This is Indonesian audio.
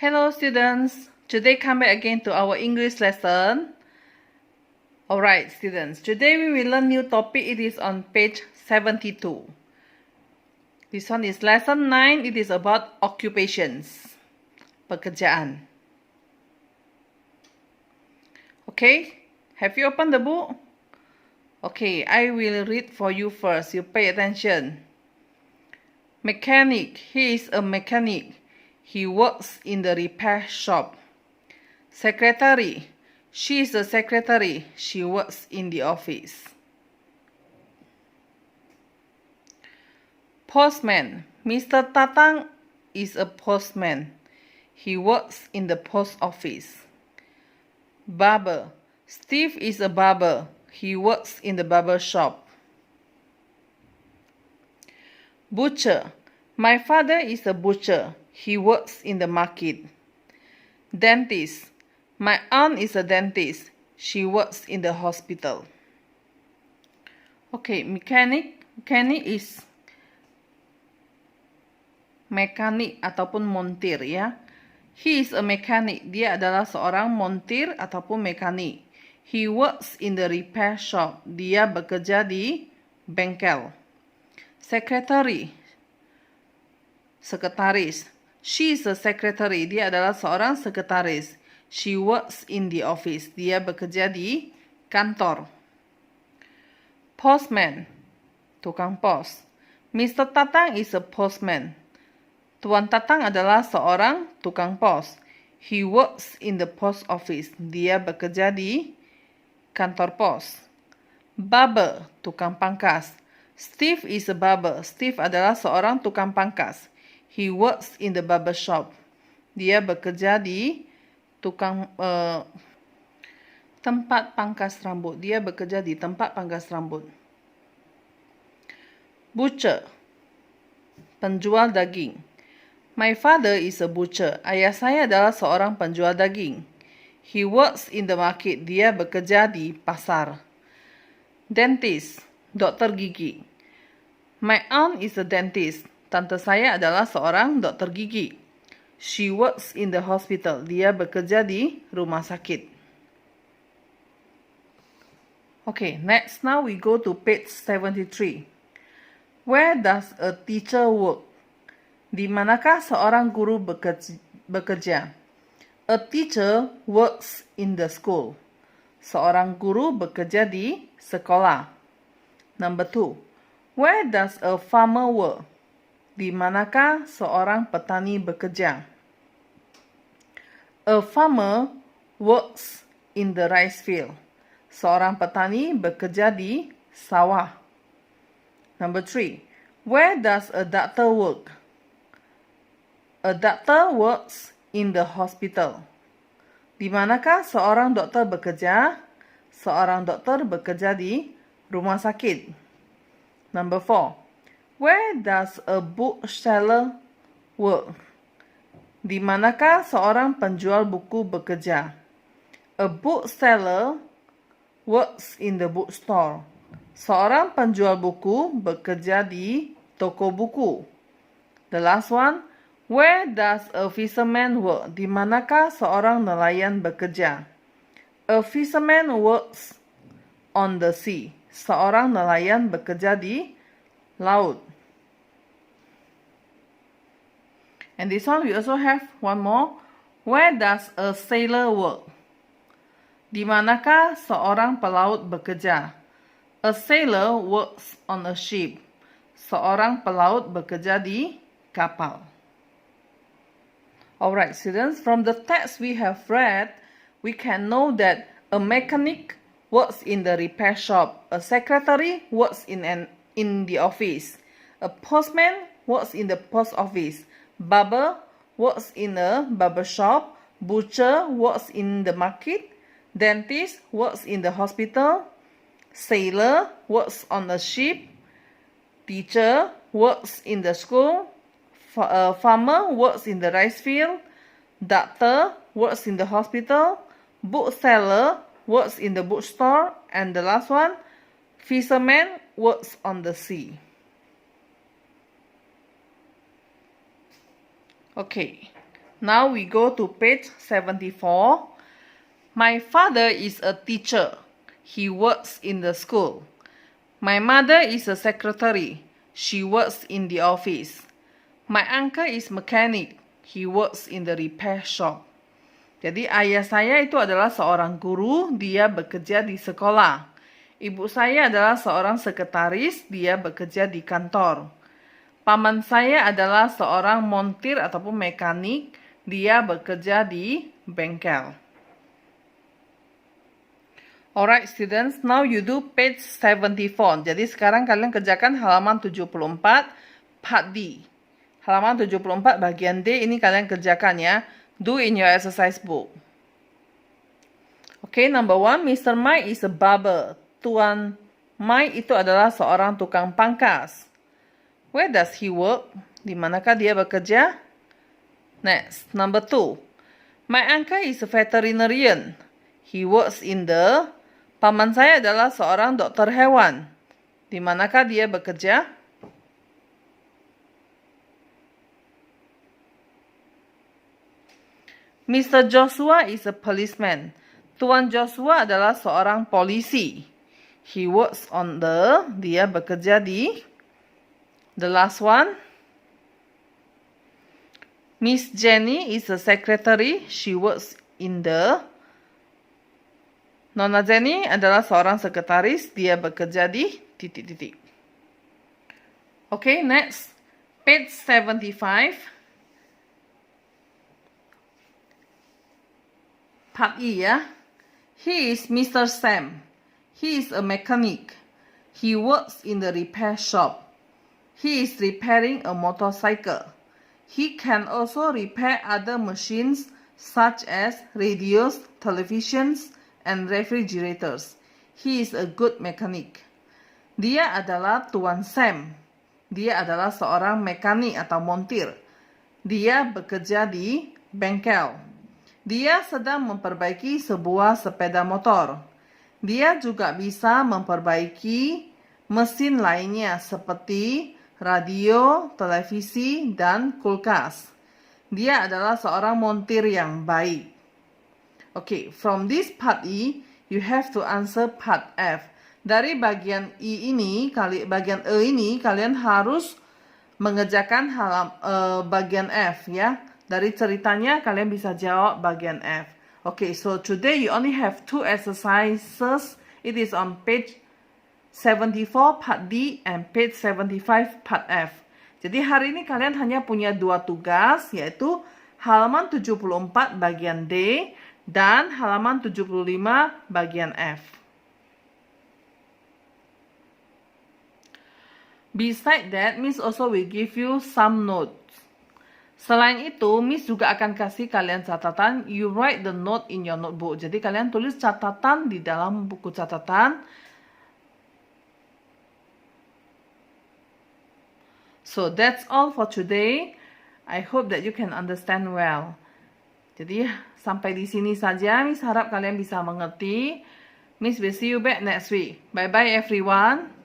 Hello students, today come back again to our English lesson. Alright students, today we will learn new topic. It is on page 72. This one is lesson 9. It is about occupations, pekerjaan. Okay, have you opened the book? Okay, I will read for you first. You pay attention. Mechanic, he is a mechanic. He works in the repair shop. Secretary, she is a secretary. She works in the office. Postman, Mr. Tatang is a postman. He works in the post office. Barber, Steve is a barber. He works in the barber shop. Butcher, my father is a butcher. He works in the market. Dentist, my aunt is a dentist. She works in the hospital. Okay, mechanic is mekanik ataupun montir ya. He is a mechanic. Dia adalah seorang montir ataupun mekanik. He works in the repair shop. Dia bekerja di bengkel. Secretary, sekretaris. She is a secretary. Dia adalah seorang sekretaris. She works in the office. Dia bekerja di kantor. Postman, tukang pos. Mr. Tatang is a postman. Tuan Tatang adalah seorang tukang pos. He works in the post office. Dia bekerja di kantor pos. Barber, tukang pangkas. Steve is a barber. Steve adalah seorang tukang pangkas. He works in the barber shop. Dia bekerja di tempat pangkas rambut. Dia bekerja di tempat pangkas rambut. Butcher, penjual daging. My father is a butcher. Ayah saya adalah seorang penjual daging. He works in the market. Dia bekerja di pasar. Dentist, dokter gigi. My aunt is a dentist. Tante saya adalah seorang dokter gigi. She works in the hospital. Dia bekerja di rumah sakit. Okay, next now we go to page 73. Where does a teacher work? Di manakah seorang guru bekerja? A teacher works in the school. Seorang guru bekerja di sekolah. Number 2. Where does a farmer work? Di manakah seorang petani bekerja? A farmer works in the rice field. Seorang petani bekerja di sawah. Number 3. Where does a doctor work? A doctor works in the hospital. Di manakah seorang dokter bekerja? Seorang dokter bekerja di rumah sakit. Number 4. Where does a bookseller work? Di manakah seorang penjual buku bekerja? A bookseller works in the bookstore. Seorang penjual buku bekerja di toko buku. The last one. Where does a fisherman work? Di manakah seorang nelayan bekerja? A fisherman works on the sea. Seorang nelayan bekerja di laut. And this one we also have one more. Where does a sailor work? Di manakah seorang pelaut bekerja? A sailor works on a ship. Seorang pelaut bekerja di kapal. Alright students, from the text we have read, we can know that a mechanic works in the repair shop. A secretary works in the office. A postman works in the post office. Barber works in a barber shop. Butcher works in the market. Dentist works in the hospital. Sailor works on a ship. Teacher works in the school. Farmer works in the rice field. Doctor works in the hospital. Bookseller works in the bookstore. And the last one, fisherman works on the sea. Okay, Now we go to page 74. My father is a teacher. He works in the school. My mother is a secretary. She works in the office. My uncle is mechanic. He works in the repair shop. Jadi ayah saya itu adalah seorang guru, dia bekerja di sekolah. Ibu saya adalah seorang sekretaris, dia bekerja di kantor. Paman saya adalah seorang montir ataupun mekanik, dia bekerja di bengkel. Alright students, now you do page 74. Jadi sekarang kalian kerjakan halaman 74, part D. Halaman 74 bagian D ini kalian kerjakan ya. Do in your exercise book. Okay, number 1, Mr. Mike is a barber. Tuan Mike itu adalah seorang tukang pangkas. Where does he work? Di manakah dia bekerja? Next, number 2. My uncle is a veterinarian. He works in the... Paman saya adalah seorang dokter hewan. Di manakah dia bekerja? Mr. Joshua is a policeman. Tuan Joshua adalah seorang polisi. He works on the... Dia bekerja di... The last one. Miss Jenny is a secretary. She works in the... Nona Jenny adalah seorang sekretaris. Dia bekerja di... titik-titik. Okay, next. Page 75. Part E ya. He is Mr. Sam. He is a mechanic. He works in the repair shop. He is repairing a motorcycle. He can also repair other machines such as radios, televisions, and refrigerators. He is a good mechanic. Dia adalah Tuan Sam. Dia adalah seorang mekanik atau montir. Dia bekerja di bengkel. Dia sedang memperbaiki sebuah sepeda motor. Dia juga bisa memperbaiki mesin lainnya seperti radio, televisi, dan kulkas. Dia adalah seorang montir yang baik. Okay, from this part E, you have to answer part F. Dari bagian E ini, bagian E ini, kalian harus mengerjakan bagian F ya. Dari ceritanya kalian bisa jawab bagian F. Okay, so today you only have 2 exercises. It is on page 74 part D and page 75 part F. Jadi hari ini kalian hanya punya 2 tugas, yaitu halaman 74 bagian D dan halaman 75 bagian F. Besides that, Miss also will give you some notes. Selain itu, Miss juga akan kasih kalian catatan. You write the note in your notebook. Jadi kalian tulis catatan di dalam buku catatan. So that's all for today. I hope that you can understand well. Jadi sampai di sini saja. Miss harap kalian bisa mengerti. Miss will see you back next week. Bye bye everyone.